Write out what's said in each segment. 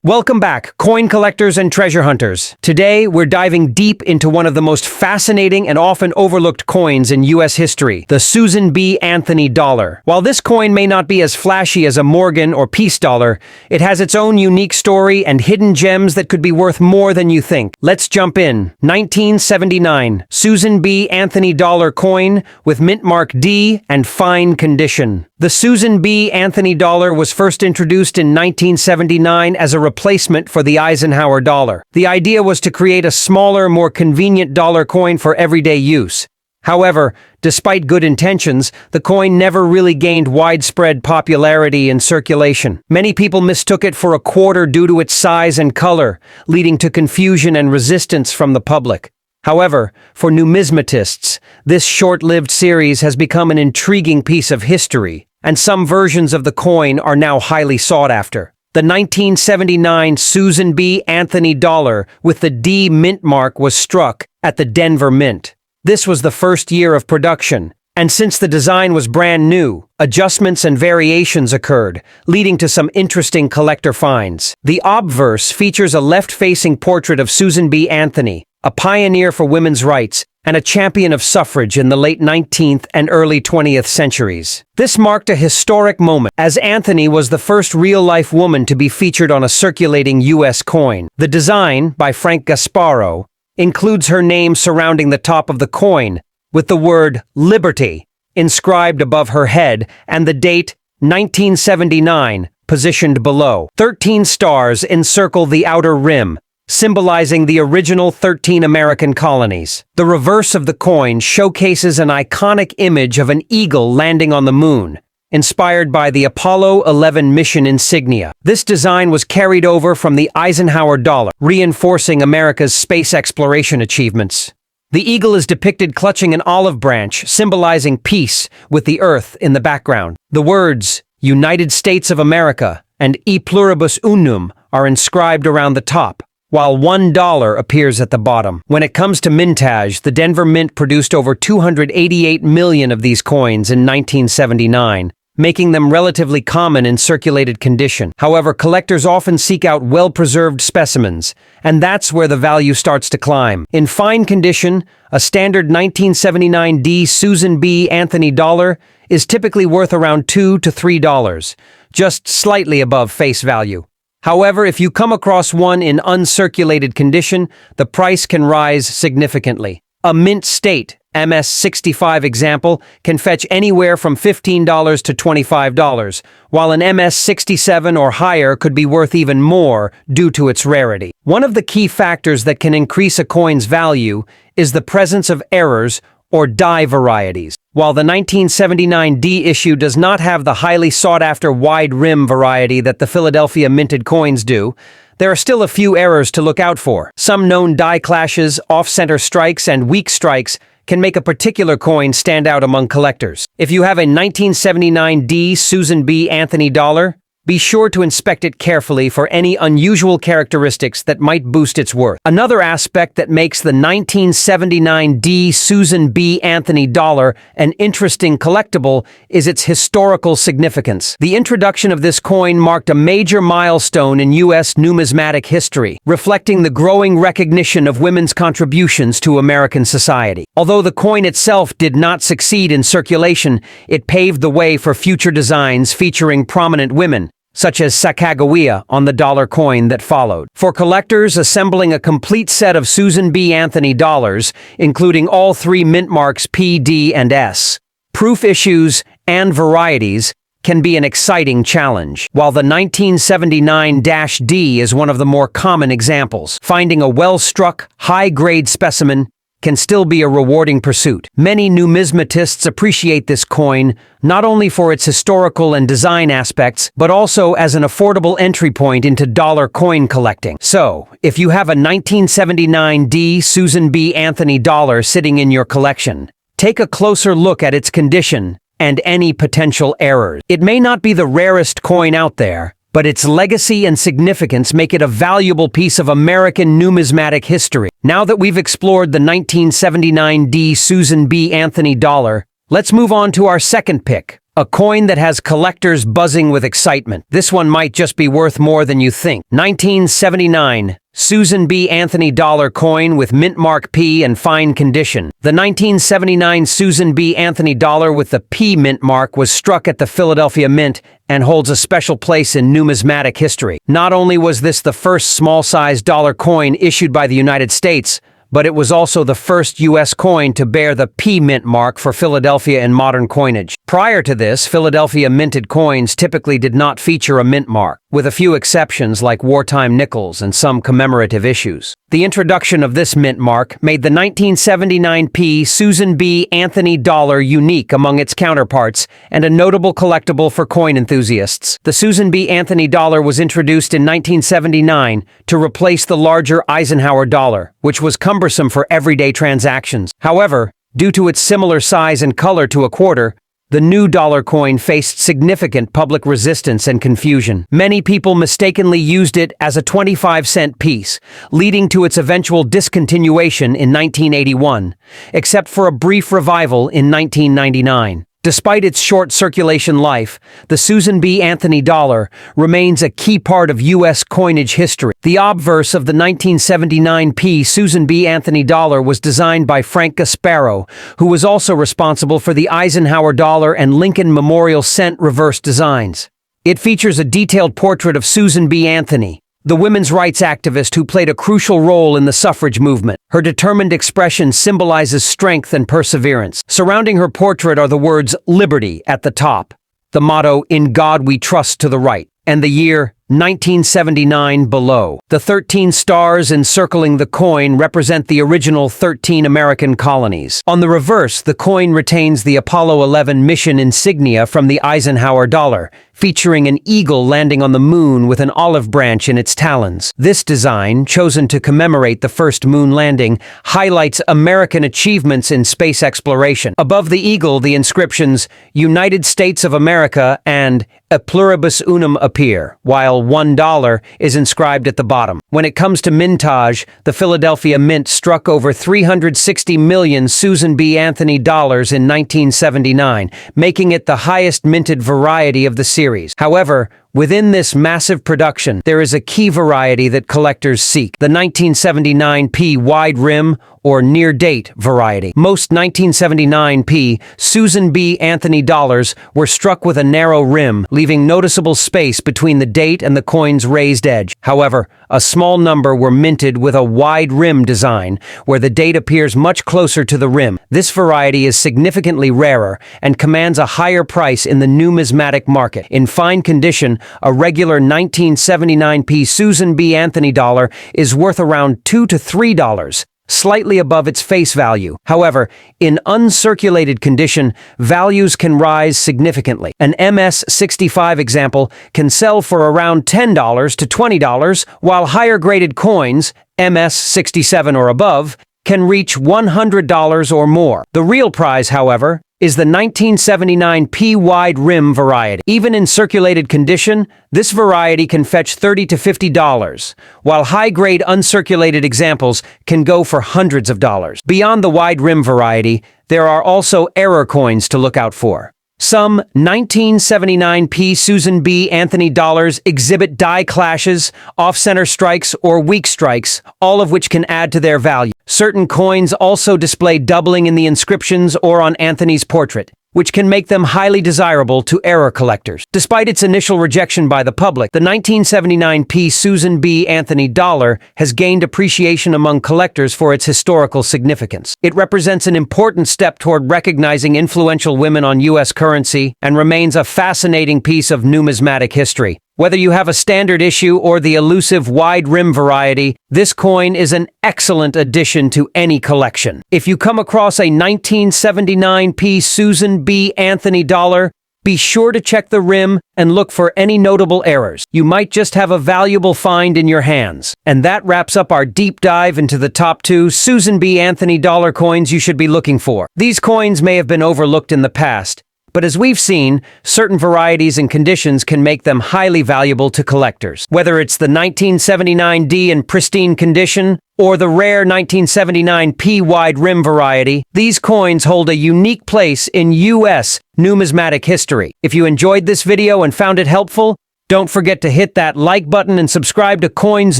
Welcome back, coin collectors and treasure hunters. Today, we're diving deep into one of the most fascinating and often overlooked coins in U.S. history, the Susan B. Anthony dollar. While this coin may not be as flashy as a Morgan or Peace dollar, it has its own unique story and hidden gems that could be worth more than you think. Let's jump in. 1979, Susan B. Anthony dollar coin with mint mark D and fine condition. The Susan B. Anthony dollar was first introduced in 1979 as a replacement for the Eisenhower dollar. The idea was to create a smaller, more convenient dollar coin for everyday use. However, despite good intentions, the coin never really gained widespread popularity in circulation. Many people mistook it for a quarter due to its size and color, leading to confusion and resistance from the public. However, for numismatists, this short-lived series has become an intriguing piece of history, and some versions of the coin are now highly sought after. The 1979 Susan B. Anthony dollar with the D mint mark was struck at the Denver Mint. This was the first year of production, and since the design was brand new, adjustments and variations occurred, leading to some interesting collector finds. The obverse features a left-facing portrait of Susan B. Anthony, a pioneer for women's rights and a champion of suffrage in the late 19th and early 20th centuries. This marked a historic moment, as Anthony was the first real-life woman to be featured on a circulating U.S. coin. The design, by Frank Gasparo, includes her name surrounding the top of the coin, with the word Liberty inscribed above her head and the date 1979 positioned below. 13 stars encircle the outer rim, symbolizing the original 13 American colonies. The reverse of the coin showcases an iconic image of an eagle landing on the moon, inspired by the Apollo 11 mission insignia. This design was carried over from the Eisenhower dollar, reinforcing America's space exploration achievements. The eagle is depicted clutching an olive branch, symbolizing peace, with the earth in the background. The words, United States of America, and E pluribus unum are inscribed around the top, while $1 appears at the bottom. When it comes to mintage, the Denver Mint produced over 288 million of these coins in 1979, making them relatively common in circulated condition. However, collectors often seek out well-preserved specimens, and that's where the value starts to climb. In fine condition, a standard 1979 D Susan B. Anthony dollar is typically worth around $2 to $3, just slightly above face value. However, if you come across one in uncirculated condition, the price can rise significantly. A mint state, MS-65 example, can fetch anywhere from $15 to $25, while an MS-67 or higher could be worth even more due to its rarity. One of the key factors that can increase a coin's value is the presence of errors or die varieties. While the 1979 D issue does not have the highly sought-after wide rim variety that the Philadelphia minted coins do, there are still a few errors to look out for. Some known die clashes, off-center strikes, and weak strikes can make a particular coin stand out among collectors. If you have a 1979 D Susan B. Anthony dollar, be sure to inspect it carefully for any unusual characteristics that might boost its worth. Another aspect that makes the 1979 D Susan B. Anthony dollar an interesting collectible is its historical significance. The introduction of this coin marked a major milestone in U.S. numismatic history, reflecting the growing recognition of women's contributions to American society. Although the coin itself did not succeed in circulation, it paved the way for future designs featuring prominent women, such as Sacagawea on the dollar coin that followed. For collectors, assembling a complete set of Susan B. Anthony dollars, including all three mint marks P, D, and S, proof issues, and varieties, can be an exciting challenge. While the 1979-D is one of the more common examples, finding a well-struck, high-grade specimen can still be a rewarding pursuit. Many numismatists appreciate this coin not only for its historical and design aspects, but also as an affordable entry point into dollar coin collecting. So, if you have a 1979 D Susan B. Anthony dollar sitting in your collection, take a closer look at its condition and any potential errors. It may not be the rarest coin out there, but its legacy and significance make it a valuable piece of American numismatic history. Now that we've explored the 1979 D Susan B. Anthony dollar, let's move on to our second pick, A coin that has collectors buzzing with excitement. This one might just be worth more than you think. 1979. Susan B. Anthony dollar coin with mint mark P and fine condition. The 1979 Susan B. Anthony dollar with the P mint mark was struck at the Philadelphia Mint and holds a special place in numismatic history. Not only was this the first small-sized dollar coin issued by the United States, but it was also the first U.S. coin to bear the P mint mark for Philadelphia in modern coinage. Prior to this, Philadelphia minted coins typically did not feature a mint mark, with a few exceptions like wartime nickels and some commemorative issues. The introduction of this mint mark made the 1979 P Susan B. Anthony dollar unique among its counterparts and a notable collectible for coin enthusiasts. The Susan B. Anthony dollar was introduced in 1979 to replace the larger Eisenhower dollar, which was cumbersome for everyday transactions. However, due to its similar size and color to a quarter, the new dollar coin faced significant public resistance and confusion. Many people mistakenly used it as a 25-cent piece, leading to its eventual discontinuation in 1981, except for a brief revival in 1999. Despite its short circulation life, the Susan B. Anthony dollar remains a key part of U.S. coinage history. The obverse of the 1979 P Susan B. Anthony dollar was designed by Frank Gasparo, who was also responsible for the Eisenhower dollar and Lincoln Memorial Cent reverse designs. It features a detailed portrait of Susan B. Anthony, the women's rights activist who played a crucial role in the suffrage movement. Her determined expression symbolizes strength and perseverance. Surrounding her portrait are the words "Liberty" at the top, the motto "In God We Trust" to the right, and the year 1979 below. The 13 stars encircling the coin represent the original 13 American colonies. On the reverse, the coin retains the Apollo 11 mission insignia from the Eisenhower dollar, featuring an eagle landing on the moon with an olive branch in its talons. This design, chosen to commemorate the first moon landing, highlights American achievements in space exploration. Above the eagle, the inscriptions "United States of America" and "A pluribus unum" appear, while $1 is inscribed at the bottom. When it comes to mintage, the Philadelphia Mint struck over 360 million Susan B. Anthony dollars in 1979, making it the highest minted variety of the series. However, within this massive production, there is a key variety that collectors seek: the 1979 P wide rim or near-date variety. Most 1979 P Susan B. Anthony dollars were struck with a narrow rim, leaving noticeable space between the date and the coin's raised edge. However, a small number were minted with a wide rim design, where the date appears much closer to the rim. This variety is significantly rarer and commands a higher price in the numismatic market. In fine condition, a regular 1979 P Susan B. Anthony dollar is worth around $2 to $3, slightly above its face value. However, in uncirculated condition, values can rise significantly. An MS-65 example can sell for around $10 to $20, while higher-graded coins, MS-67 or above, can reach $100 or more. The real prize, however, is the 1979 P wide rim variety. Even in circulated condition, this variety can fetch $30 to $50, while high-grade uncirculated examples can go for hundreds of dollars. Beyond the wide rim variety, there are also error coins to look out for. Some 1979 P Susan B. Anthony dollars exhibit die clashes, off-center strikes, or weak strikes, all of which can add to their value. Certain coins also display doubling in the inscriptions or on Anthony's portrait, which can make them highly desirable to error collectors. Despite its initial rejection by the public, the 1979 P Susan B. Anthony dollar has gained appreciation among collectors for its historical significance. It represents an important step toward recognizing influential women on U.S. currency and remains a fascinating piece of numismatic history. Whether you have a standard issue or the elusive wide rim variety, this coin is an excellent addition to any collection. If you come across a 1979 P Susan B. Anthony dollar, be sure to check the rim and look for any notable errors. You might just have a valuable find in your hands. And that wraps up our deep dive into the top 2 Susan B. Anthony dollar coins you should be looking for. These coins may have been overlooked in the past, But as we've seen, certain varieties and conditions can make them highly valuable to collectors. Whether it's the 1979D in pristine condition or the rare 1979 P wide rim variety, these coins hold a unique place in U.S. numismatic history. If you enjoyed this video and found it helpful, don't forget to hit that like button and subscribe to Coins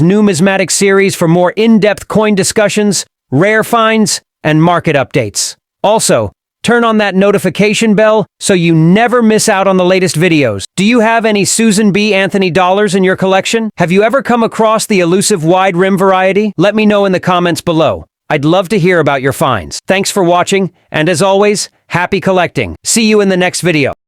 Numismatic series for more in-depth coin discussions, rare finds, and market updates. Also, turn on that notification bell so you never miss out on the latest videos. Do you have any Susan B. Anthony dollars in your collection? Have you ever come across the elusive wide rim variety? Let me know in the comments below. I'd love to hear about your finds. Thanks for watching, and as always, happy collecting. See you in the next video.